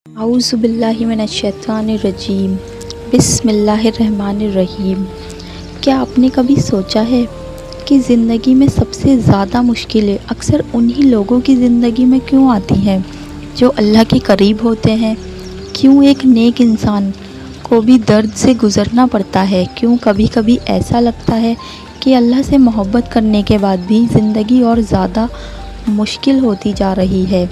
اعوذ باللہ من الشیطان الرجیم بسم اللہ الرحمن الرحیم۔ کیا آپ نے کبھی سوچا ہے کہ زندگی میں سب سے زیادہ مشکلیں اکثر انہی لوگوں کی زندگی میں کیوں آتی ہیں جو اللہ کے قریب ہوتے ہیں؟ کیوں ایک نیک انسان کو بھی درد سے گزرنا پڑتا ہے؟ کیوں کبھی کبھی ایسا لگتا ہے کہ اللہ سے محبت کرنے کے بعد بھی زندگی اور زیادہ مشکل ہوتی جا رہی ہے؟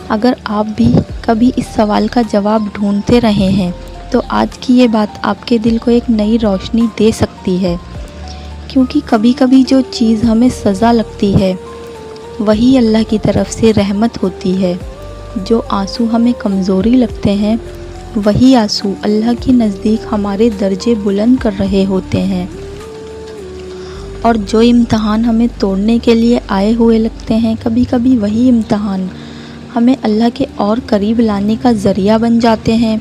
اگر آپ بھی کبھی اس سوال کا جواب ڈھونڈتے رہے ہیں تو آج کی یہ بات آپ کے دل کو ایک نئی روشنی دے سکتی ہے، کیونکہ کبھی کبھی جو چیز ہمیں سزا لگتی ہے وہی اللہ کی طرف سے رحمت ہوتی ہے۔ جو آنسو ہمیں کمزوری لگتے ہیں وہی آنسو اللہ کے نزدیک ہمارے درجے بلند کر رہے ہوتے ہیں، اور جو امتحان ہمیں توڑنے کے لیے آئے ہوئے لگتے ہیں کبھی کبھی وہی امتحان ہمیں اللہ کے اور قریب لانے کا ذریعہ بن جاتے ہیں۔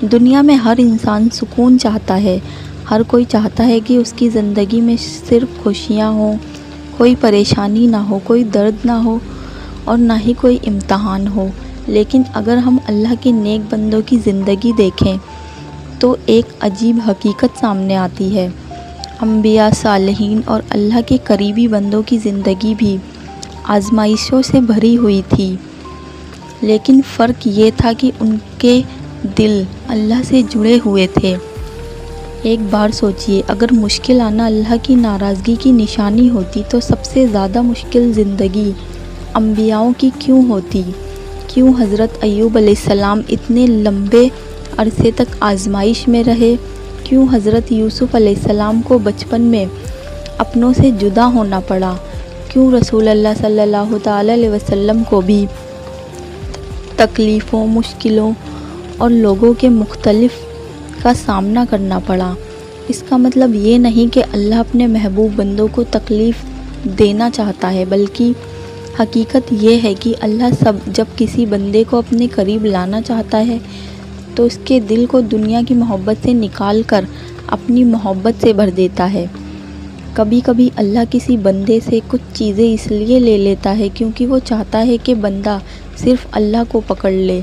دنیا میں ہر انسان سکون چاہتا ہے، ہر کوئی چاہتا ہے کہ اس کی زندگی میں صرف خوشیاں ہوں، کوئی پریشانی نہ ہو، کوئی درد نہ ہو اور نہ ہی کوئی امتحان ہو۔ لیکن اگر ہم اللہ کے نیک بندوں کی زندگی دیکھیں تو ایک عجیب حقیقت سامنے آتی ہے۔ انبیاء، صالحین اور اللہ کے قریبی بندوں کی زندگی بھی آزمائشوں سے بھری ہوئی تھی، لیکن فرق یہ تھا کہ ان کے دل اللہ سے جڑے ہوئے تھے۔ ایک بار سوچئے، اگر مشکل آنا اللہ کی ناراضگی کی نشانی ہوتی تو سب سے زیادہ مشکل زندگی انبیاءوں کی کیوں ہوتی؟ کیوں حضرت ایوب علیہ السلام اتنے لمبے عرصے تک آزمائش میں رہے؟ کیوں حضرت یوسف علیہ السلام کو بچپن میں اپنوں سے جدا ہونا پڑا؟ کیوں رسول اللہ صلی اللہ تعالی علیہ وسلم کو بھی تکلیفوں، مشکلوں اور لوگوں کے مختلف کا سامنا کرنا پڑا؟ اس کا مطلب یہ نہیں کہ اللہ اپنے محبوب بندوں کو تکلیف دینا چاہتا ہے، بلکہ حقیقت یہ ہے کہ اللہ جب کسی بندے کو اپنے قریب لانا چاہتا ہے تو اس کے دل کو دنیا کی محبت سے نکال کر اپنی محبت سے بھر دیتا ہے۔ کبھی کبھی اللہ کسی بندے سے کچھ چیزیں اس لیے لے لیتا ہے کیونکہ وہ چاہتا ہے کہ بندہ صرف اللہ کو پکڑ لے۔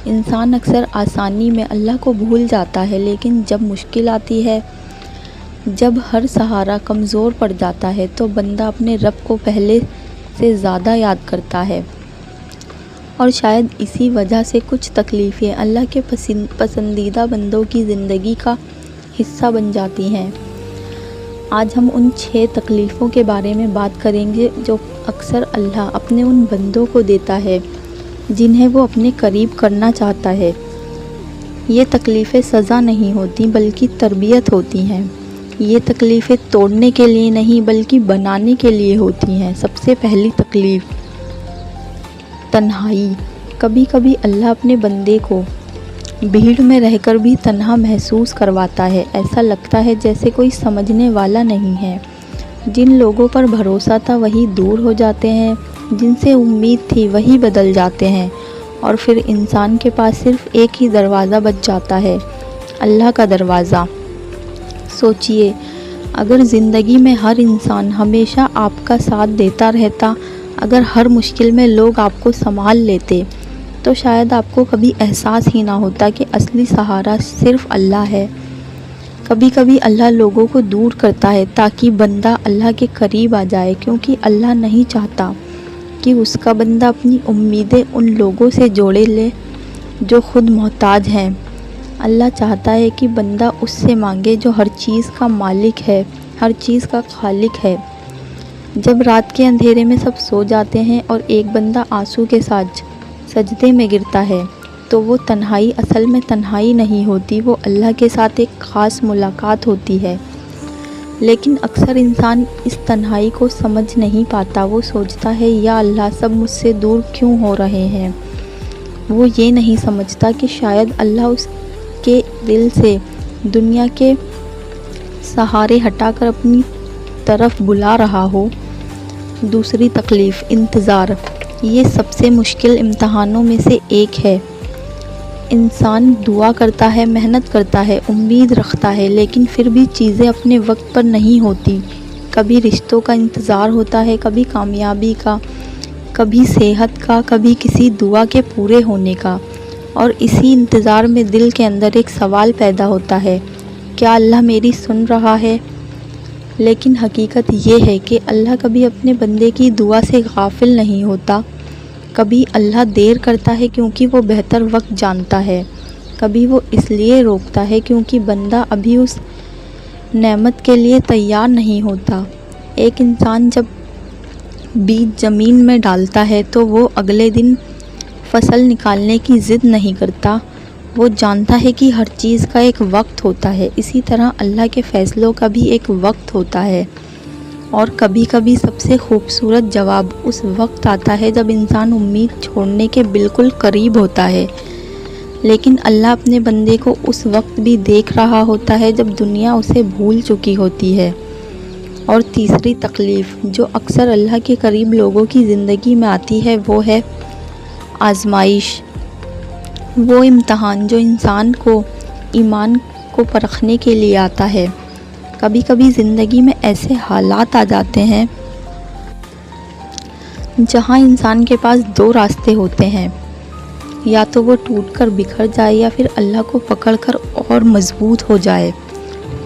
انسان اکثر آسانی میں اللہ کو بھول جاتا ہے، لیکن جب مشکل آتی ہے، جب ہر سہارا کمزور پڑ جاتا ہے تو بندہ اپنے رب کو پہلے سے زیادہ یاد کرتا ہے، اور شاید اسی وجہ سے کچھ تکلیفیں اللہ کے پسندیدہ بندوں کی زندگی کا حصہ بن جاتی ہیں۔ آج ہم ان 6 تکلیفوں کے بارے میں بات کریں گے جو اکثر اللہ اپنے ان بندوں کو دیتا ہے جنہیں وہ اپنے قریب کرنا چاہتا ہے۔ یہ تکلیفیں سزا نہیں ہوتی بلکہ تربیت ہوتی ہیں۔ یہ تکلیفیں توڑنے کے لیے نہیں بلکہ بنانے کے لیے ہوتی ہیں۔ سب سے پہلی تکلیف، تنہائی۔ کبھی کبھی اللہ اپنے بندے کو بھیڑ میں رہ کر بھی تنہا محسوس کرواتا ہے۔ ایسا لگتا ہے جیسے کوئی سمجھنے والا نہیں ہے۔ جن لوگوں پر بھروسہ تھا وہی دور ہو جاتے ہیں، جن سے امید تھی وہی بدل جاتے ہیں، اور پھر انسان کے پاس صرف ایک ہی دروازہ بچ جاتا ہے، اللہ کا دروازہ۔ سوچئے، اگر زندگی میں ہر انسان ہمیشہ آپ کا ساتھ دیتا رہتا، اگر ہر مشکل میں لوگ آپ کو سنبھال لیتے تو شاید آپ کو کبھی احساس ہی نہ ہوتا کہ اصلی سہارا صرف اللہ ہے۔ کبھی کبھی اللہ لوگوں کو دور کرتا ہے تاکہ بندہ اللہ کے قریب آ جائے، کیونکہ اللہ نہیں چاہتا کہ اس کا بندہ اپنی امیدیں ان لوگوں سے جوڑے لے جو خود محتاج ہیں۔ اللہ چاہتا ہے کہ بندہ اس سے مانگے جو ہر چیز کا مالک ہے، ہر چیز کا خالق ہے۔ جب رات کے اندھیرے میں سب سو جاتے ہیں اور ایک بندہ آنسو کے ساتھ سجدے میں گرتا ہے تو وہ تنہائی اصل میں تنہائی نہیں ہوتی، وہ اللہ کے ساتھ ایک خاص ملاقات ہوتی ہے۔ لیکن اکثر انسان اس تنہائی کو سمجھ نہیں پاتا۔ وہ سوچتا ہے یا اللہ سب مجھ سے دور کیوں ہو رہے ہیں؟ وہ یہ نہیں سمجھتا کہ شاید اللہ اس کے دل سے دنیا کے سہارے ہٹا کر اپنی طرف بلا رہا ہو۔ دوسری تکلیف، انتظار۔ یہ سب سے مشکل امتحانوں میں سے ایک ہے۔ انسان دعا کرتا ہے، محنت کرتا ہے، امید رکھتا ہے، لیکن پھر بھی چیزیں اپنے وقت پر نہیں ہوتی۔ کبھی رشتوں کا انتظار ہوتا ہے، کبھی کامیابی کا، کبھی صحت کا، کبھی کسی دعا کے پورے ہونے کا۔ اور اسی انتظار میں دل کے اندر ایک سوال پیدا ہوتا ہے، کیا اللہ میری سن رہا ہے؟ لیکن حقیقت یہ ہے کہ اللہ کبھی اپنے بندے کی دعا سے غافل نہیں ہوتا۔ کبھی اللہ دیر کرتا ہے کیونکہ وہ بہتر وقت جانتا ہے، کبھی وہ اس لیے روکتا ہے کیونکہ بندہ ابھی اس نعمت کے لیے تیار نہیں ہوتا۔ ایک انسان جب بیج زمین میں ڈالتا ہے تو وہ اگلے دن فصل نکالنے کی ضد نہیں کرتا، وہ جانتا ہے کہ ہر چیز کا ایک وقت ہوتا ہے۔ اسی طرح اللہ کے فیصلوں کا بھی ایک وقت ہوتا ہے، اور کبھی کبھی سب سے خوبصورت جواب اس وقت آتا ہے جب انسان امید چھوڑنے کے بالکل قریب ہوتا ہے، لیکن اللہ اپنے بندے کو اس وقت بھی دیکھ رہا ہوتا ہے جب دنیا اسے بھول چکی ہوتی ہے۔ اور تیسری تکلیف جو اکثر اللہ کے قریب لوگوں کی زندگی میں آتی ہے وہ ہے آزمائش، وہ امتحان جو انسان کو ایمان کو پرکھنے کے لیے آتا ہے۔ کبھی کبھی زندگی میں ایسے حالات آ جاتے ہیں جہاں انسان کے پاس دو راستے ہوتے ہیں، یا تو وہ ٹوٹ کر بکھر جائے یا پھر اللہ کو پکڑ کر اور مضبوط ہو جائے،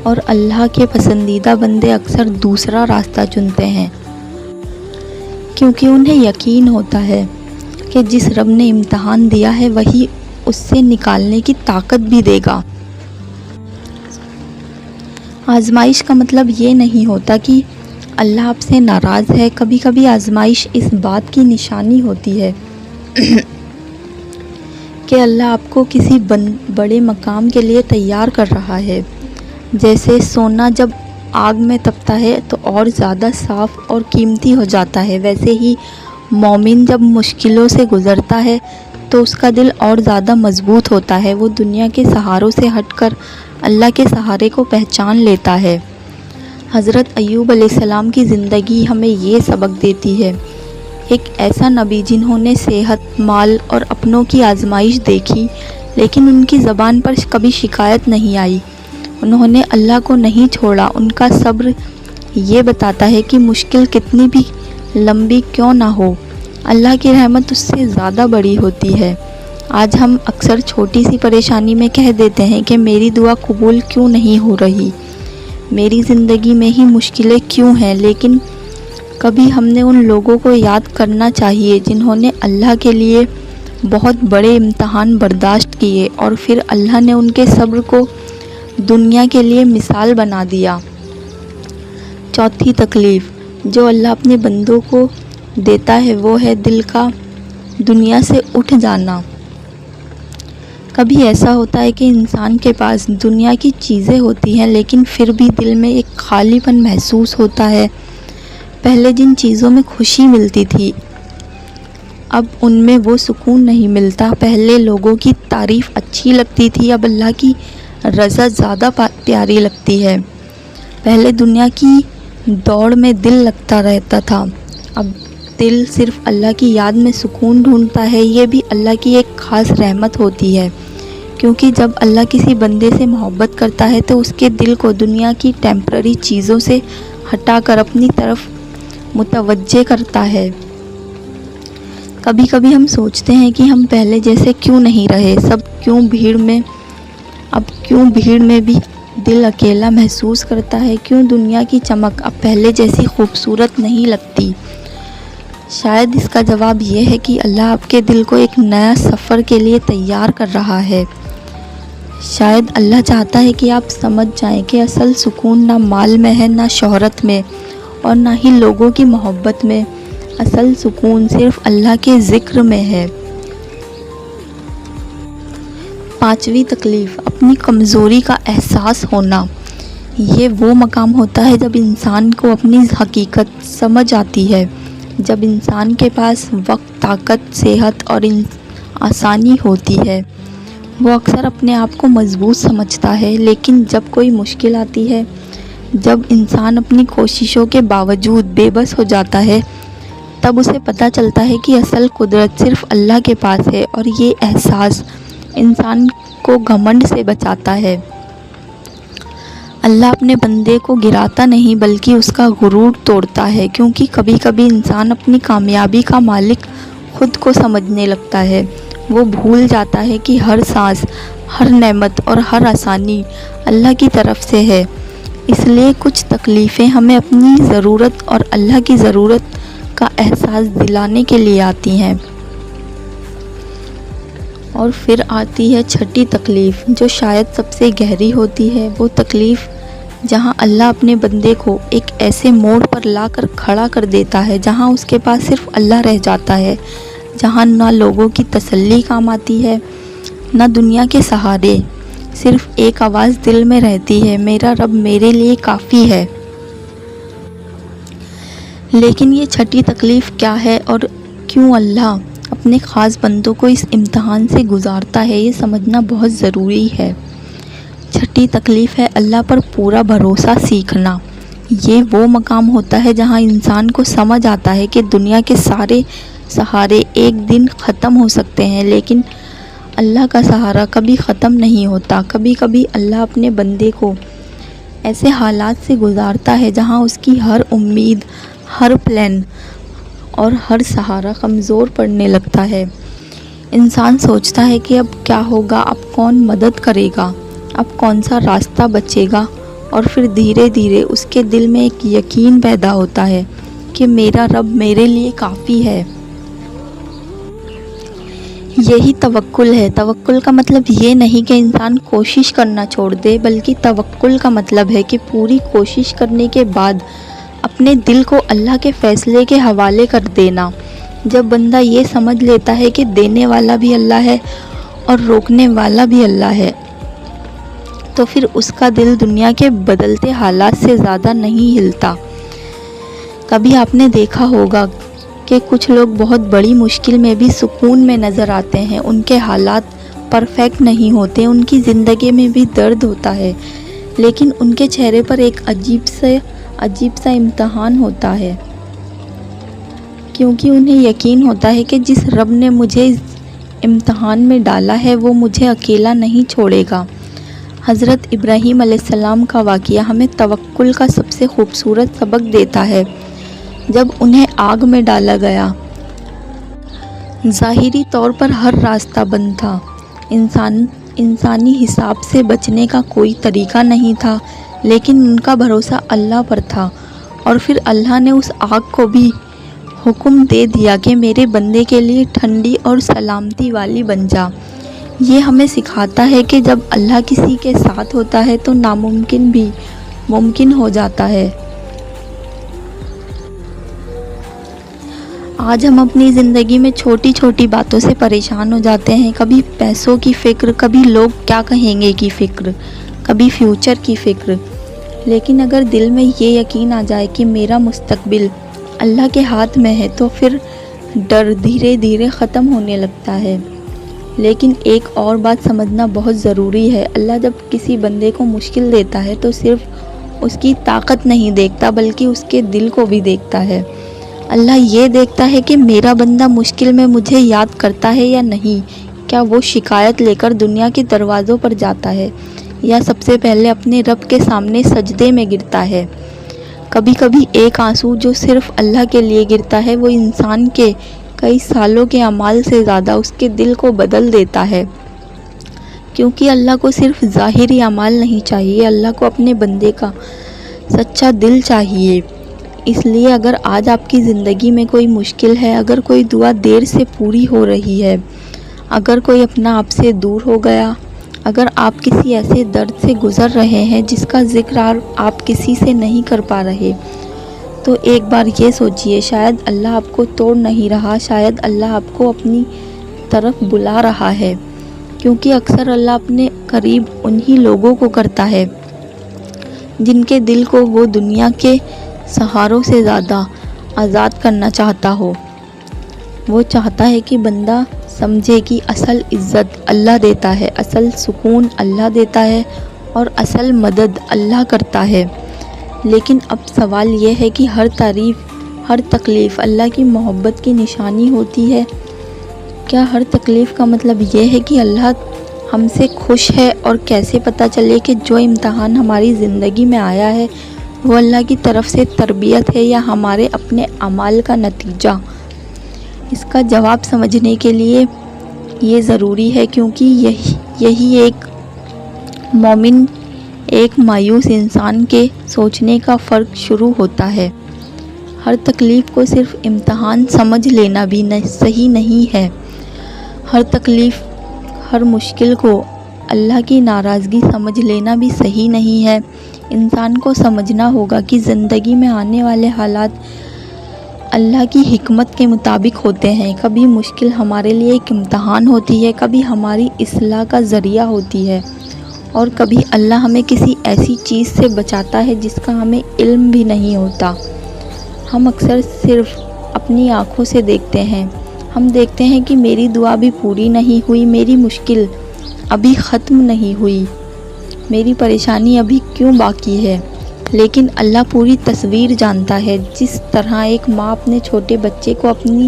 اور اللہ کے پسندیدہ بندے اکثر دوسرا راستہ چنتے ہیں، کیونکہ انہیں یقین ہوتا ہے کہ جس رب نے امتحان دیا ہے وہی اس سے نکالنے کی طاقت بھی دے گا۔ آزمائش کا مطلب یہ نہیں ہوتا کہ اللہ آپ سے ناراض ہے، کبھی کبھی آزمائش اس بات کی نشانی ہوتی ہے کہ اللہ آپ کو کسی بڑے مقام کے لیے تیار کر رہا ہے۔ جیسے سونا جب آگ میں تپتا ہے تو اور زیادہ صاف اور قیمتی ہو جاتا ہے، ویسے ہی مومن جب مشکلوں سے گزرتا ہے تو اس کا دل اور زیادہ مضبوط ہوتا ہے، وہ دنیا کے سہاروں سے ہٹ کر اللہ کے سہارے کو پہچان لیتا ہے۔ حضرت ایوب علیہ السلام کی زندگی ہمیں یہ سبق دیتی ہے، ایک ایسا نبی جنہوں نے صحت، مال اور اپنوں کی آزمائش دیکھی لیکن ان کی زبان پر کبھی شکایت نہیں آئی، انہوں نے اللہ کو نہیں چھوڑا۔ ان کا صبر یہ بتاتا ہے کہ مشکل کتنی بھی لمبی کیوں نہ ہو، اللہ کی رحمت اس سے زیادہ بڑی ہوتی ہے۔ آج ہم اکثر چھوٹی سی پریشانی میں کہہ دیتے ہیں کہ میری دعا قبول کیوں نہیں ہو رہی، میری زندگی میں ہی مشکلیں کیوں ہیں، لیکن کبھی ہم نے ان لوگوں کو یاد کرنا چاہیے جنہوں نے اللہ کے لیے بہت بڑے امتحان برداشت کیے اور پھر اللہ نے ان کے صبر کو دنیا کے لیے مثال بنا دیا۔ چوتھی تکلیف جو اللہ اپنے بندوں کو دیتا ہے وہ ہے دل کا دنیا سے اٹھ جانا۔ کبھی ایسا ہوتا ہے کہ انسان کے پاس دنیا کی چیزیں ہوتی ہیں لیکن پھر بھی دل میں ایک خالی پن محسوس ہوتا ہے۔ پہلے جن چیزوں میں خوشی ملتی تھی اب ان میں وہ سکون نہیں ملتا، پہلے لوگوں کی تعریف اچھی لگتی تھی اب اللہ کی رضا زیادہ پیاری لگتی ہے، پہلے دنیا کی دوڑ میں دل لگتا رہتا تھا اب دل صرف اللہ کی یاد میں سکون ڈھونڈتا ہے۔ یہ بھی اللہ کی ایک خاص رحمت ہوتی ہے، کیونکہ جب اللہ کسی بندے سے محبت کرتا ہے تو اس کے دل کو دنیا کی ٹیمپرری چیزوں سے ہٹا کر اپنی طرف متوجہ کرتا ہے۔ کبھی کبھی ہم سوچتے ہیں کہ ہم پہلے جیسے کیوں نہیں رہے، اب کیوں بھیڑ میں بھی دل اکیلا محسوس کرتا ہے، کیوں دنیا کی چمک اب پہلے جیسی خوبصورت نہیں لگتی۔ شاید اس کا جواب یہ ہے کہ اللہ آپ کے دل کو ایک نیا سفر کے لیے تیار کر رہا ہے۔ شاید اللہ چاہتا ہے کہ آپ سمجھ جائیں کہ اصل سکون نہ مال میں ہے، نہ شہرت میں، اور نہ ہی لوگوں کی محبت میں، اصل سکون صرف اللہ کے ذکر میں ہے۔ پانچویں تکلیف اپنی کمزوری کا احساس ہونا۔ یہ وہ مقام ہوتا ہے جب انسان کو اپنی حقیقت سمجھ آتی ہے، جب انسان کے پاس وقت، طاقت، صحت اور آسانی ہوتی ہے۔ وہ اکثر اپنے آپ کو مضبوط سمجھتا ہے، لیکن جب کوئی مشکل آتی ہے، جب انسان اپنی کوششوں کے باوجود بے بس ہو جاتا ہے، تب اسے پتہ چلتا ہے کہ اصل قدرت صرف اللہ کے پاس ہے، اور یہ احساس انسان کو گھمنڈ سے بچاتا ہے۔ اللہ اپنے بندے کو گراتا نہیں بلکہ اس کا غرور توڑتا ہے، کیونکہ کبھی کبھی انسان اپنی کامیابی کا مالک خود کو سمجھنے لگتا ہے، وہ بھول جاتا ہے کہ ہر سانس، ہر نعمت اور ہر آسانی اللہ کی طرف سے ہے۔ اس لیے کچھ تکلیفیں ہمیں اپنی ضرورت اور اللہ کی ضرورت کا احساس دلانے کے لیے آتی ہیں۔ اور پھر آتی ہے چھٹی تکلیف، جو شاید سب سے گہری ہوتی ہے۔ وہ تکلیف جہاں اللہ اپنے بندے کو ایک ایسے موڑ پر لا کر کھڑا کر دیتا ہے جہاں اس کے پاس صرف اللہ رہ جاتا ہے، جہاں نہ لوگوں کی تسلی کام آتی ہے، نہ دنیا کے سہارے، صرف ایک آواز دل میں رہتی ہے، میرا رب میرے لیے کافی ہے۔ لیکن یہ چھٹی تکلیف کیا ہے اور کیوں اللہ اپنے خاص بندوں کو اس امتحان سے گزارتا ہے، یہ سمجھنا بہت ضروری ہے۔ چھٹی تکلیف ہے اللہ پر پورا بھروسہ سیکھنا۔ یہ وہ مقام ہوتا ہے جہاں انسان کو سمجھ آتا ہے کہ دنیا کے سارے سہارے ایک دن ختم ہو سکتے ہیں، لیکن اللہ کا سہارا کبھی ختم نہیں ہوتا۔ کبھی کبھی اللہ اپنے بندے کو ایسے حالات سے گزارتا ہے جہاں اس کی ہر امید، ہر پلان اور ہر سہارا کمزور پڑنے لگتا ہے۔ انسان سوچتا ہے کہ اب کیا ہوگا، اب کون مدد کرے گا، اب کون سا راستہ بچے گا، اور پھر دھیرے دھیرے اس کے دل میں ایک یقین پیدا ہوتا ہے کہ میرا رب میرے لیے کافی ہے۔ یہی توکل ہے۔ توکل کا مطلب یہ نہیں کہ انسان کوشش کرنا چھوڑ دے، بلکہ توکل کا مطلب ہے کہ پوری کوشش کرنے کے بعد اپنے دل کو اللہ کے فیصلے کے حوالے کر دینا۔ جب بندہ یہ سمجھ لیتا ہے کہ دینے والا بھی اللہ ہے اور روکنے والا بھی اللہ ہے، تو پھر اس کا دل دنیا کے بدلتے حالات سے زیادہ نہیں ہلتا۔ کبھی آپ نے دیکھا ہوگا کہ کچھ لوگ بہت بڑی مشکل میں بھی سکون میں نظر آتے ہیں۔ ان کے حالات پرفیکٹ نہیں ہوتے، ان کی زندگی میں بھی درد ہوتا ہے، لیکن ان کے چہرے پر ایک عجیب سا امتحان ہوتا ہے، کیونکہ انہیں یقین ہوتا ہے کہ جس رب نے مجھے اس امتحان میں ڈالا ہے وہ مجھے اکیلا نہیں چھوڑے گا۔ حضرت ابراہیم علیہ السلام کا واقعہ ہمیں توکل کا سب سے خوبصورت سبق دیتا ہے۔ جب انہیں آگ میں ڈالا گیا، ظاہری طور پر ہر راستہ بند تھا، انسانی حساب سے بچنے کا کوئی طریقہ نہیں تھا، لیکن ان کا بھروسہ اللہ پر تھا، اور پھر اللہ نے اس آگ کو بھی حکم دے دیا کہ میرے بندے کے لیے ٹھنڈی اور سلامتی والی بن جا۔ یہ ہمیں سکھاتا ہے کہ جب اللہ کسی کے ساتھ ہوتا ہے تو ناممکن بھی ممکن ہو جاتا ہے۔ آج ہم اپنی زندگی میں چھوٹی چھوٹی باتوں سے پریشان ہو جاتے ہیں، کبھی پیسوں کی فکر، کبھی لوگ کیا کہیں گے کی فکر، کبھی فیوچر کی فکر۔ لیکن اگر دل میں یہ یقین آ جائے کہ میرا مستقبل اللہ کے ہاتھ میں ہے، تو پھر ڈر دھیرے دھیرے ختم ہونے لگتا ہے۔ لیکن ایک اور بات سمجھنا بہت ضروری ہے، اللہ جب کسی بندے کو مشکل دیتا ہے تو صرف اس کی طاقت نہیں دیکھتا، بلکہ اس کے دل کو بھی دیکھتا ہے۔ اللہ یہ دیکھتا ہے کہ میرا بندہ مشکل میں مجھے یاد کرتا ہے یا نہیں، کیا وہ شکایت لے کر دنیا کے دروازوں پر جاتا ہے، یا سب سے پہلے اپنے رب کے سامنے سجدے میں گرتا ہے۔ کبھی کبھی ایک آنسو جو صرف اللہ کے لیے گرتا ہے، وہ انسان کے کئی سالوں کے اعمال سے زیادہ اس کے دل کو بدل دیتا ہے، کیونکہ اللہ کو صرف ظاہری اعمال نہیں چاہیے، اللہ کو اپنے بندے کا سچا دل چاہیے۔ اس لیے اگر آج آپ کی زندگی میں کوئی مشکل ہے، اگر کوئی دعا دیر سے پوری ہو رہی ہے، اگر کوئی اپنا آپ سے دور ہو گیا، اگر آپ کسی ایسے درد سے گزر رہے ہیں جس کا ذکر آپ کسی سے نہیں کر پا رہے، تو ایک بار یہ سوچئے، شاید اللہ آپ کو توڑ نہیں رہا، شاید اللہ آپ کو اپنی طرف بلا رہا ہے، کیونکہ اکثر اللہ اپنے قریب انہی لوگوں کو کرتا ہے جن کے دل کو وہ دنیا کے سہاروں سے زیادہ آزاد کرنا چاہتا ہو۔ وہ چاہتا ہے کہ بندہ سمجھے کہ اصل عزت اللہ دیتا ہے، اصل سکون اللہ دیتا ہے، اور اصل مدد اللہ کرتا ہے۔ لیکن اب سوال یہ ہے کہ ہر تعریف، ہر تکلیف اللہ کی محبت کی نشانی ہوتی ہے؟ کیا ہر تکلیف کا مطلب یہ ہے کہ اللہ ہم سے خوش ہے؟ اور کیسے پتہ چلے کہ جو امتحان ہماری زندگی میں آیا ہے وہ اللہ کی طرف سے تربیت ہے یا ہمارے اپنے اعمال کا نتیجہ؟ اس کا جواب سمجھنے کے لیے یہ ضروری ہے کیونکہ یہی ایک مومن ایک مایوس انسان کے سوچنے کا فرق شروع ہوتا ہے۔ ہر تکلیف کو صرف امتحان سمجھ لینا بھی صحیح نہیں ہے۔ ہر تکلیف، ہر مشکل کو اللہ کی ناراضگی سمجھ لینا بھی صحیح نہیں ہے۔ انسان کو سمجھنا ہوگا کہ زندگی میں آنے والے حالات اللہ کی حکمت کے مطابق ہوتے ہیں۔ کبھی مشکل ہمارے لیے ایک امتحان ہوتی ہے، کبھی ہماری اصلاح کا ذریعہ ہوتی ہے، اور کبھی اللہ ہمیں کسی ایسی چیز سے بچاتا ہے جس کا ہمیں علم بھی نہیں ہوتا۔ ہم اکثر صرف اپنی آنکھوں سے دیکھتے ہیں۔ ہم دیکھتے ہیں کہ میری دعا بھی پوری نہیں ہوئی، میری مشکل ابھی ختم نہیں ہوئی، میری پریشانی ابھی کیوں باقی ہے، لیکن اللہ پوری تصویر جانتا ہے۔ جس طرح ایک ماں اپنے چھوٹے بچے کو اپنی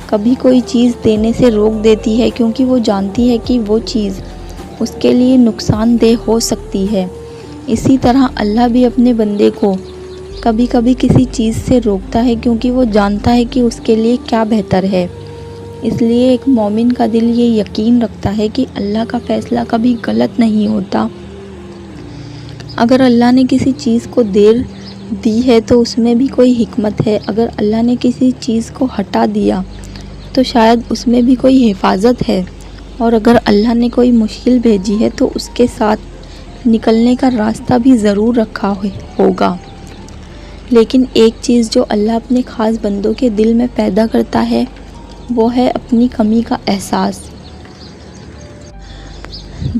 کبھی کوئی چیز دینے سے روک دیتی ہے کیونکہ وہ جانتی ہے کہ وہ چیز اس کے لیے نقصان دہ ہو سکتی ہے، اسی طرح اللہ بھی اپنے بندے کو کبھی کبھی کسی چیز سے روکتا ہے کیونکہ وہ جانتا ہے کہ اس کے لیے کیا بہتر ہے۔ اس لیے ایک مومن کا دل یہ یقین رکھتا ہے کہ اللہ کا فیصلہ کبھی غلط نہیں ہوتا۔ اگر اللہ نے کسی چیز کو دیر دی ہے تو اس میں بھی کوئی حکمت ہے، اگر اللہ نے کسی چیز کو ہٹا دیا تو شاید اس میں بھی کوئی حفاظت ہے، اور اگر اللہ نے کوئی مشکل بھیجی ہے تو اس کے ساتھ نکلنے کا راستہ بھی ضرور رکھا ہوگا۔ لیکن ایک چیز جو اللہ اپنے خاص بندوں کے دل میں پیدا کرتا ہے وہ ہے اپنی کمی کا احساس۔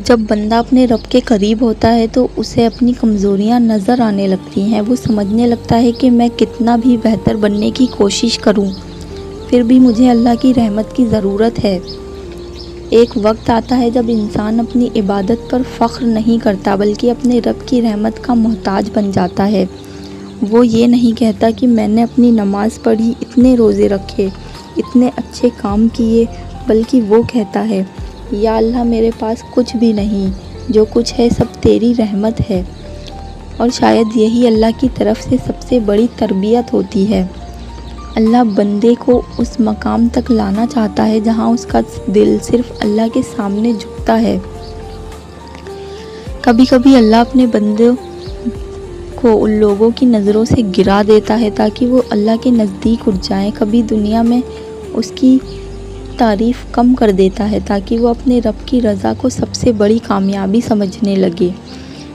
جب بندہ اپنے رب کے قریب ہوتا ہے تو اسے اپنی کمزوریاں نظر آنے لگتی ہیں۔ وہ سمجھنے لگتا ہے کہ میں کتنا بھی بہتر بننے کی کوشش کروں پھر بھی مجھے اللہ کی رحمت کی ضرورت ہے۔ ایک وقت آتا ہے جب انسان اپنی عبادت پر فخر نہیں کرتا بلکہ اپنے رب کی رحمت کا محتاج بن جاتا ہے۔ وہ یہ نہیں کہتا کہ میں نے اپنی نماز پڑھی، اتنے روزے رکھے، اتنے اچھے کام کیے، بلکہ وہ کہتا ہے یا اللہ میرے پاس کچھ بھی نہیں، جو کچھ ہے سب تیری رحمت ہے۔ اور شاید یہی اللہ کی طرف سے سب سے بڑی تربیت ہوتی ہے۔ اللہ بندے کو اس مقام تک لانا چاہتا ہے جہاں اس کا دل صرف اللہ کے سامنے جھکتا ہے۔ کبھی کبھی اللہ اپنے بندے کو ان لوگوں کی نظروں سے گرا دیتا ہے تاکہ وہ اللہ کے نزدیک اٹھ جائیں۔ کبھی دنیا میں اس کی تعریف کم کر دیتا ہے تاکہ وہ اپنے رب کی رضا کو سب سے بڑی کامیابی سمجھنے لگے،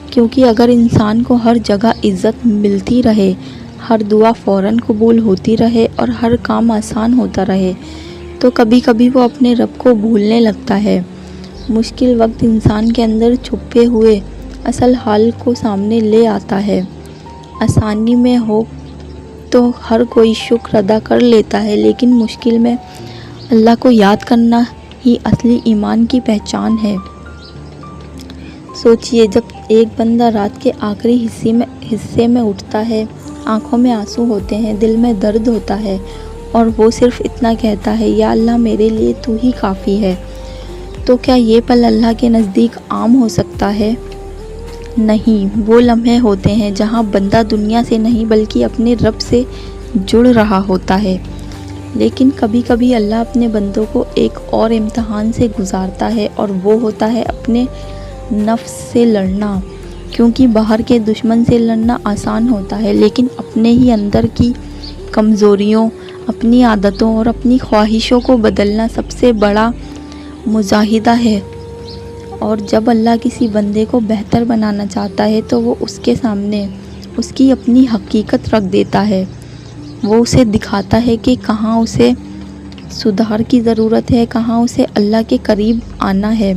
کیونکہ اگر انسان کو ہر جگہ عزت ملتی رہے، ہر دعا فوراً قبول ہوتی رہے اور ہر کام آسان ہوتا رہے تو کبھی کبھی وہ اپنے رب کو بھولنے لگتا ہے۔ مشکل وقت انسان کے اندر چھپے ہوئے اصل حال کو سامنے لے آتا ہے۔ آسانی میں ہو تو ہر کوئی شکر ادا کر لیتا ہے، لیکن مشکل میں اللہ کو یاد کرنا ہی اصلی ایمان کی پہچان ہے۔ سوچئے، جب ایک بندہ رات کے آخری حصے میں اٹھتا ہے، آنکھوں میں آنسو ہوتے ہیں، دل میں درد ہوتا ہے، اور وہ صرف اتنا کہتا ہے یا اللہ میرے لیے تو ہی کافی ہے، تو کیا یہ پل اللہ کے نزدیک عام ہو سکتا ہے؟ نہیں، وہ لمحے ہوتے ہیں جہاں بندہ دنیا سے نہیں بلکہ اپنے رب سے جڑ رہا ہوتا ہے۔ لیکن کبھی کبھی اللہ اپنے بندوں کو ایک اور امتحان سے گزارتا ہے، اور وہ ہوتا ہے اپنے نفس سے لڑنا، کیونکہ باہر کے دشمن سے لڑنا آسان ہوتا ہے، لیکن اپنے ہی اندر کی کمزوریوں، اپنی عادتوں اور اپنی خواہشوں کو بدلنا سب سے بڑا مجاہدہ ہے۔ اور جب اللہ کسی بندے کو بہتر بنانا چاہتا ہے تو وہ اس کے سامنے اس کی اپنی حقیقت رکھ دیتا ہے۔ وہ اسے دکھاتا ہے کہ کہاں اسے سدھار کی ضرورت ہے، کہاں اسے اللہ کے قریب آنا ہے۔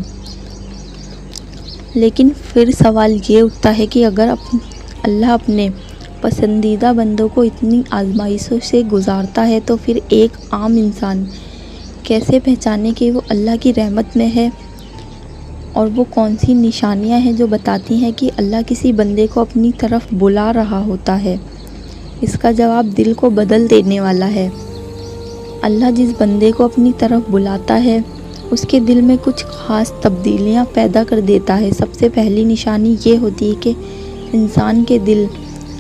لیکن پھر سوال یہ اٹھتا ہے کہ اگر اللہ اپنے پسندیدہ بندوں کو اتنی آزمائشوں سے گزارتا ہے تو پھر ایک عام انسان کیسے پہچانے کہ وہ اللہ کی رحمت میں ہے؟ اور وہ کون سی نشانیاں ہیں جو بتاتی ہیں کہ اللہ کسی بندے کو اپنی طرف بلا رہا ہوتا ہے؟ اس کا جواب دل کو بدل دینے والا ہے۔ اللہ جس بندے کو اپنی طرف بلاتا ہے اس کے دل میں کچھ خاص تبدیلیاں پیدا کر دیتا ہے۔ سب سے پہلی نشانی یہ ہوتی ہے کہ انسان کے دل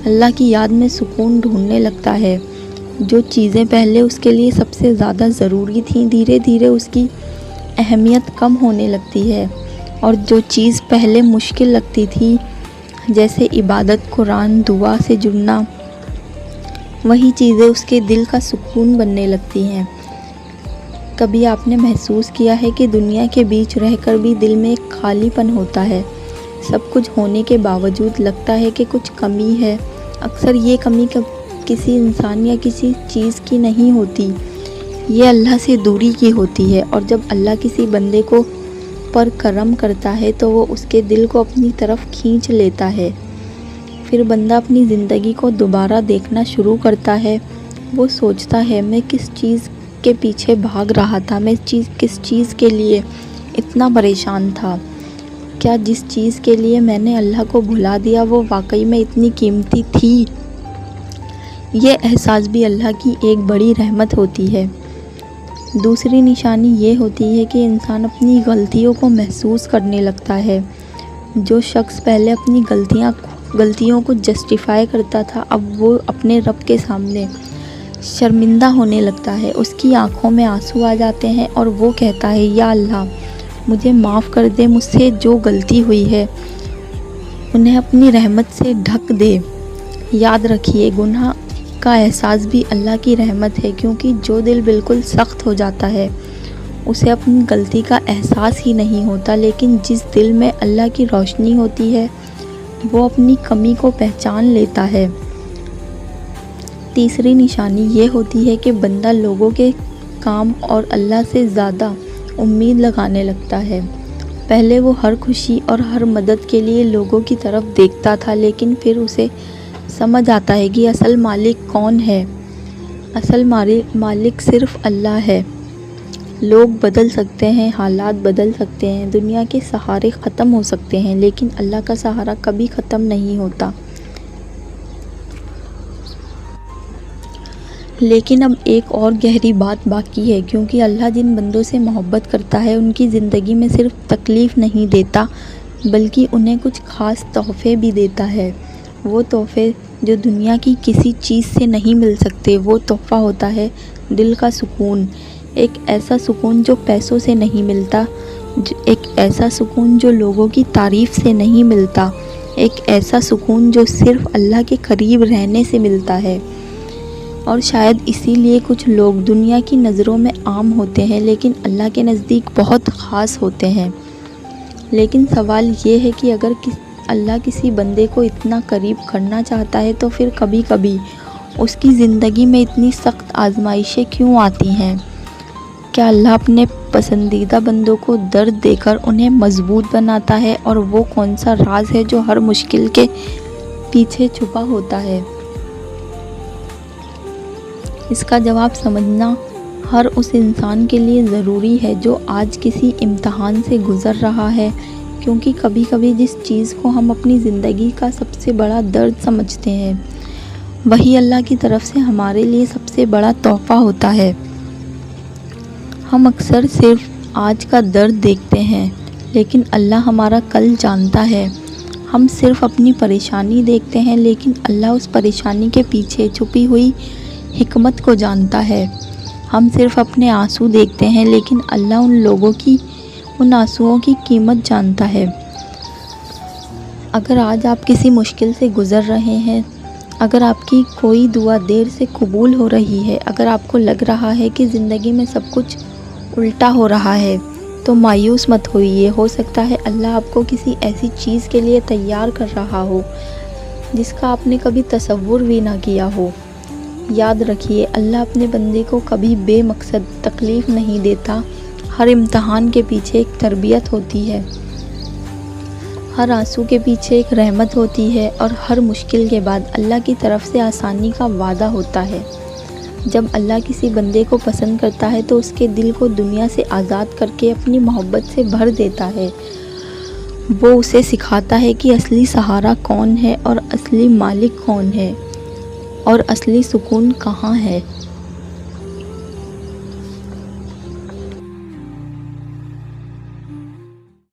اللہ کی یاد میں سکون ڈھونڈنے لگتا ہے۔ جو چیزیں پہلے اس کے لیے سب سے زیادہ ضروری تھیں دھیرے دھیرے اس کی اہمیت کم ہونے لگتی ہے، اور جو چیز پہلے مشکل لگتی تھی جیسے عبادت، قرآن، دعا سے جڑنا، وہی چیزیں اس کے دل کا سکون بننے لگتی ہیں۔ کبھی آپ نے محسوس کیا ہے کہ دنیا کے بیچ رہ کر بھی دل میں ایک خالی پن ہوتا ہے؟ سب کچھ ہونے کے باوجود لگتا ہے کہ کچھ کمی ہے۔ اکثر یہ کمی کسی انسان یا کسی چیز کی نہیں ہوتی، یہ اللہ سے دوری کی ہوتی ہے، اور جب اللہ کسی بندے کو پر کرم کرتا ہے تو وہ اس کے دل کو اپنی طرف کھینچ لیتا ہے۔ پھر بندہ اپنی زندگی کو دوبارہ دیکھنا شروع کرتا ہے۔ وہ سوچتا ہے، میں کس چیز کے پیچھے بھاگ رہا تھا، میں کس چیز کے لیے اتنا پریشان تھا؟ کیا جس چیز کے لیے میں نے اللہ کو بھلا دیا وہ واقعی میں اتنی قیمتی تھی؟ یہ احساس بھی اللہ کی ایک بڑی رحمت ہوتی ہے۔ دوسری نشانی یہ ہوتی ہے کہ انسان اپنی غلطیوں کو محسوس کرنے لگتا ہے۔ جو شخص پہلے اپنی غلطیوں کو جسٹیفائی کرتا تھا، اب وہ اپنے رب کے سامنے شرمندہ ہونے لگتا ہے۔ اس کی آنکھوں میں آنسو آ جاتے ہیں اور وہ کہتا ہے، یا اللہ مجھے معاف کر دے، مجھ سے جو غلطی ہوئی ہے انہیں اپنی رحمت سے ڈھک دے۔ یاد رکھیے، گناہ کا احساس بھی اللہ کی رحمت ہے، کیونکہ جو دل بالکل سخت ہو جاتا ہے اسے اپنی غلطی کا احساس ہی نہیں ہوتا، لیکن جس دل میں اللہ کی روشنی ہوتی ہے وہ اپنی کمی کو پہچان لیتا ہے۔ تیسری نشانی یہ ہوتی ہے کہ بندہ لوگوں کے کام اور اللہ سے زیادہ امید لگانے لگتا ہے۔ پہلے وہ ہر خوشی اور ہر مدد کے لیے لوگوں کی طرف دیکھتا تھا، لیکن پھر اسے سمجھ آتا ہے کہ اصل مالک کون ہے۔ اصل مالک صرف اللہ ہے۔ لوگ بدل سکتے ہیں، حالات بدل سکتے ہیں، دنیا کے سہارے ختم ہو سکتے ہیں، لیکن اللہ کا سہارا کبھی ختم نہیں ہوتا۔ لیکن اب ایک اور گہری بات باقی ہے، کیونکہ اللہ جن بندوں سے محبت کرتا ہے ان کی زندگی میں صرف تکلیف نہیں دیتا بلکہ انہیں کچھ خاص تحفے بھی دیتا ہے۔ وہ تحفے جو دنیا کی کسی چیز سے نہیں مل سکتے۔ وہ تحفہ ہوتا ہے دل کا سکون، ایک ایسا سکون جو پیسوں سے نہیں ملتا، ایک ایسا سکون جو لوگوں کی تعریف سے نہیں ملتا، ایک ایسا سکون جو صرف اللہ کے قریب رہنے سے ملتا ہے۔ اور شاید اسی لیے کچھ لوگ دنیا کی نظروں میں عام ہوتے ہیں لیکن اللہ کے نزدیک بہت خاص ہوتے ہیں۔ لیکن سوال یہ ہے کہ اگر اللہ کسی بندے کو اتنا قریب کرنا چاہتا ہے تو پھر کبھی کبھی اس کی زندگی میں اتنی سخت آزمائشیں کیوں آتی ہیں؟ کیا اللہ اپنے پسندیدہ بندوں کو درد دے کر انہیں مضبوط بناتا ہے؟ اور وہ کون سا راز ہے جو ہر مشکل کے پیچھے چھپا ہوتا ہے؟ اس کا جواب سمجھنا ہر اس انسان کے لیے ضروری ہے جو آج کسی امتحان سے گزر رہا ہے، کیونکہ کبھی کبھی جس چیز کو ہم اپنی زندگی کا سب سے بڑا درد سمجھتے ہیں وہی اللہ کی طرف سے ہمارے لیے سب سے بڑا تحفہ ہوتا ہے۔ ہم اکثر صرف آج کا درد دیکھتے ہیں، لیکن اللہ ہمارا کل جانتا ہے۔ ہم صرف اپنی پریشانی دیکھتے ہیں، لیکن اللہ اس پریشانی کے پیچھے چھپی ہوئی حکمت کو جانتا ہے۔ ہم صرف اپنے آنسو دیکھتے ہیں، لیکن اللہ ان لوگوں کی ان آنسوؤں کی قیمت جانتا ہے۔ اگر آج آپ کسی مشکل سے گزر رہے ہیں، اگر آپ کی کوئی دعا دیر سے قبول ہو رہی ہے، اگر آپ کو لگ رہا ہے کہ زندگی میں سب کچھ الٹا ہو رہا ہے، تو مایوس مت ہوئیے۔ ہو سکتا ہے اللہ آپ کو کسی ایسی چیز کے لیے تیار کر رہا ہو جس کا آپ نے کبھی تصور بھی نہ کیا ہو۔ یاد رکھیے، اللہ اپنے بندے کو کبھی بے مقصد تکلیف نہیں دیتا۔ ہر امتحان کے پیچھے ایک تربیت ہوتی ہے، ہر آنسو کے پیچھے ایک رحمت ہوتی ہے، اور ہر مشکل کے بعد اللہ کی طرف سے آسانی کا وعدہ ہوتا ہے۔ جب اللہ کسی بندے کو پسند کرتا ہے تو اس کے دل کو دنیا سے آزاد کر کے اپنی محبت سے بھر دیتا ہے۔ وہ اسے سکھاتا ہے کہ اصلی سہارا کون ہے اور اصلی مالک کون ہے اور اصلی سکون کہاں ہے۔